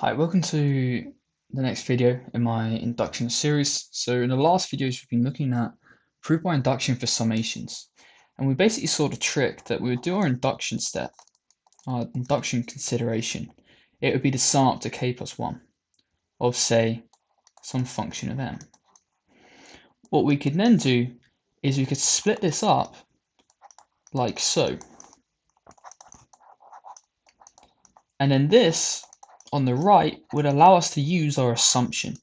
Hi, welcome to the next video in my induction series. So in the last videos, we've been looking at proof by induction for summations. And we basically saw the trick that we would do our induction step, our induction consideration. It would be the sum up to k plus 1 of, say, some function of m. What we could then do is we could split this up like so. And then this on the right would allow us to use our assumption,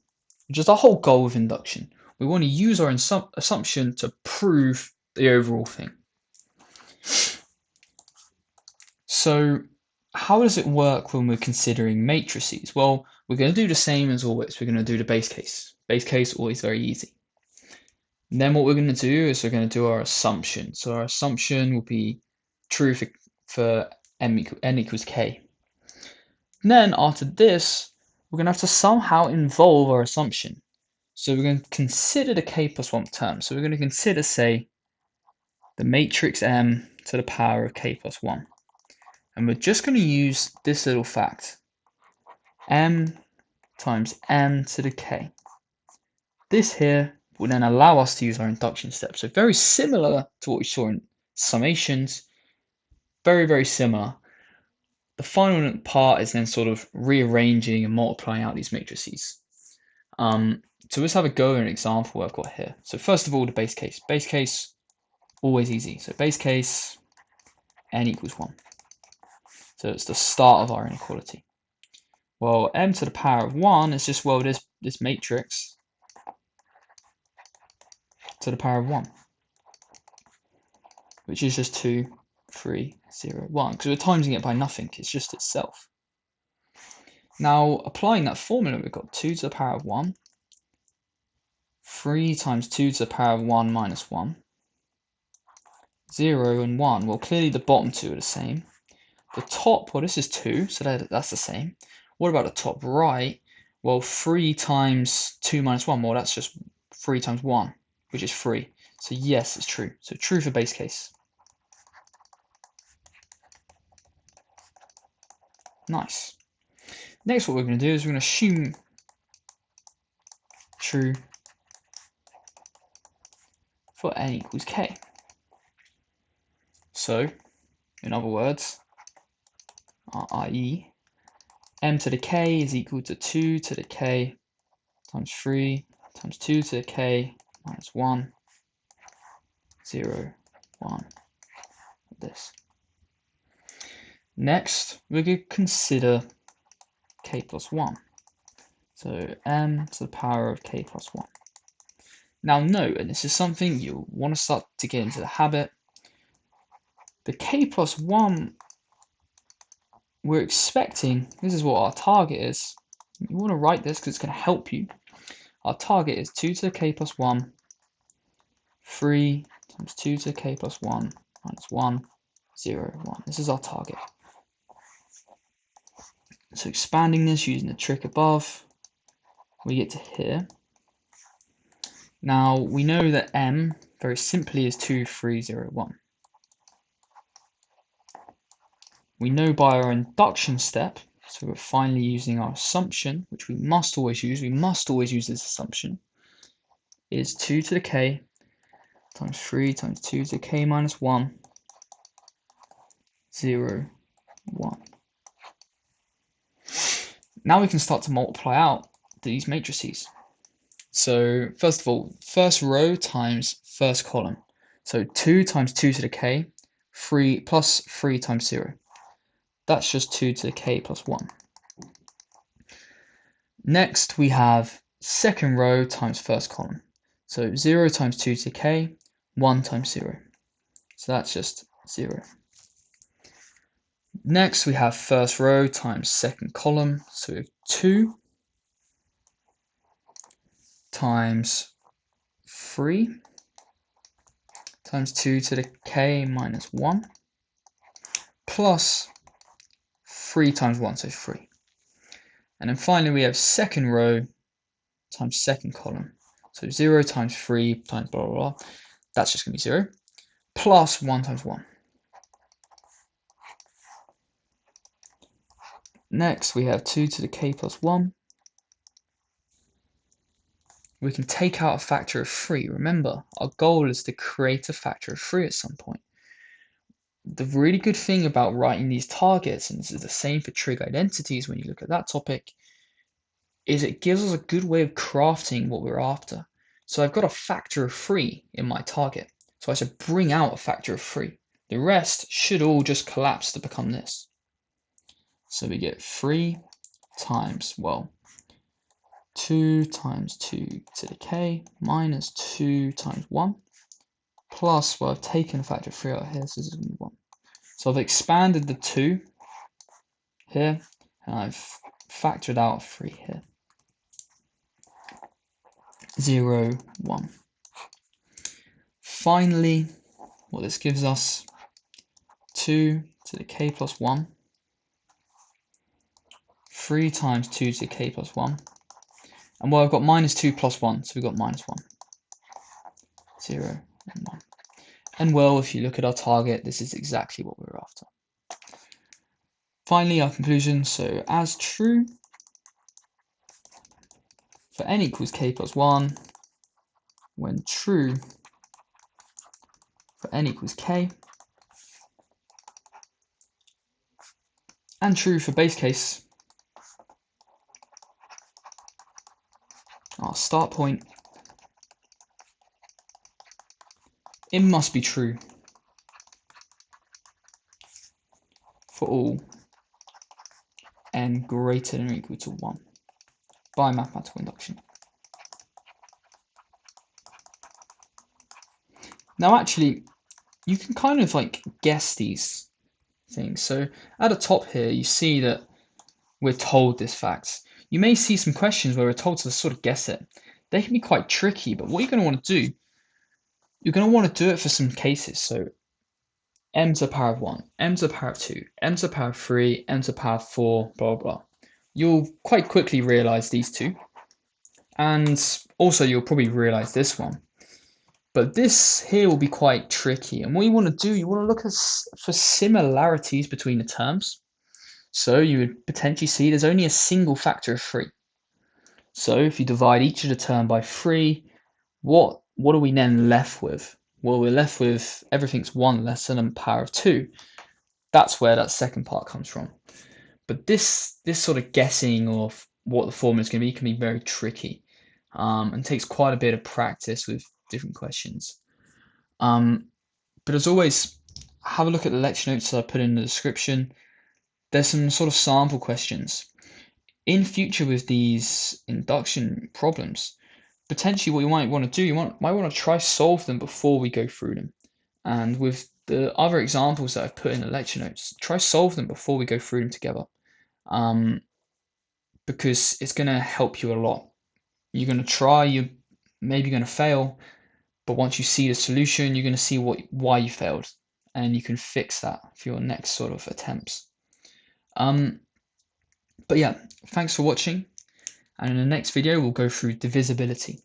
which is the whole goal of induction. We want to use our assumption to prove the overall thing. So how does it work when we're considering matrices? Well, we're going to do the same as always. We're going to do the base case. Base case, always very easy. And then what we're going to do is we're going to do our assumption. So our assumption will be true for n equals k. And then after this, we're going to have to somehow involve our assumption. So we're going to consider the k plus 1 term. So we're going to consider, say, the matrix m to the power of k plus 1. And we're just going to use this little fact. M times m to the k. This here will then allow us to use our induction step. So very similar to what we saw in summations. Very, very similar. The final part is then sort of rearranging and multiplying out these matrices. So let's have a go at an example I've got here. So first of all, the base case. Base case, always easy. So base case, n equals 1. So it's the start of our inequality. Well, m to the power of 1 is just, well, this matrix to the power of 1, which is just 2, 3, 0, 1, because we're timesing it by nothing. It's just itself. Now, applying that formula, we've got 2 to the power of 1, 3 times 2 to the power of 1 minus 1, 0 and 1. Well, clearly the bottom two are the same. The top, well, this is 2, so that's the same. What about the top right? Well, 3 times 2 minus 1, well, that's just 3 times 1, which is 3. So yes, it's true. So true for base case. Nice. Next, what we're going to do is we're going to assume true for n equals k. So, in other words, i.e., m to the k is equal to 2 to the k times 3 times 2 to the k minus 1, 0, 1, like this. Next, we're going to consider k plus 1. So m to the power of k plus 1. Now note, and this is something you'll want to start to get into the habit, the k plus 1 we're expecting, this is what our target is. You want to write this because it's going to help you. Our target is 2 to the k plus 1, 3 times 2 to the k plus 1 minus 1, 0, 1. This is our target. So expanding this using the trick above, we get to here. Now we know that m very simply is 2, 3, 0, 1. We know by our induction step, so we're finally using our assumption, which we must always use this assumption, is 2 to the k times 3 times 2 to the k minus 1, 0, 1. Now we can start to multiply out these matrices. So first of all, first row times first column. So 2 times 2 to the k, 3 plus 3 times 0. That's just 2 to the k plus 1. Next, we have second row times first column. So 0 times 2 to the k, 1 times 0. So that's just 0. Next, we have first row times second column. So we have 2 times 3 times 2 to the k minus 1 plus 3 times 1, so 3. And then finally we have second row times second column. So 0 times 3 times blah, blah, blah. That's just going to be 0. Plus 1 times 1. Next, we have 2 to the k plus 1. We can take out a factor of 3. Remember, our goal is to create a factor of 3 at some point. The really good thing about writing these targets, and this is the same for trig identities when you look at that topic, is it gives us a good way of crafting what we're after. So I've got a factor of 3 in my target. So I should bring out a factor of 3. The rest should all just collapse to become this. So we get 3 times, well, 2 times 2 to the k minus 2 times 1 plus, well, I've taken a factor of 3 out here, so this is going to be 1. So I've expanded the 2 here, and I've factored out 3 here. 0, 1. Finally, what this gives us, 2 to the k plus 1, 3 times 2 to the k plus 1, and well, I've got minus 2 plus 1, so we've got minus 1. 0 and 1. And well, if you look at our target, this is exactly what we're after. Finally, our conclusion, so as true, for n equals k plus 1, when true for n equals k, and true for base case, our start point, it must be true for all n greater than or equal to 1 by mathematical induction. Now actually, you can kind of like guess these things. So at the top here, you see that we're told this fact. You may see some questions where we're told to sort of guess it. They can be quite tricky, but what you're going to want to do, you're going to want to do it for some cases. So m to the power of 1, m to the power of 2, m to the power of 3, m to the power of 4, blah, blah, blah. You'll quite quickly realize these two. And also you'll probably realize this one. But this here will be quite tricky. And what you want to do, you want to look for similarities between the terms. So you would potentially see there's only a single factor of 3. So if you divide each of the term by 3, what are we then left with? Well, we're left with everything's 1 less than the power of 2. That's where that second part comes from. But this sort of guessing of what the formula is going to be can be very tricky, and takes quite a bit of practice with different questions. But as always, have a look at the lecture notes that I put in the description. There's some sort of sample questions. In future with these induction problems, potentially what you might want to do, might want to try solve them before we go through them. And with the other examples that I've put in the lecture notes, try solve them before we go through them together. Because it's going to help you a lot. You're going to try, you're maybe going to fail, but once you see the solution, you're going to see why you failed, and you can fix that for your next sort of attempts. But yeah, thanks for watching, and in the next video we'll go through divisibility.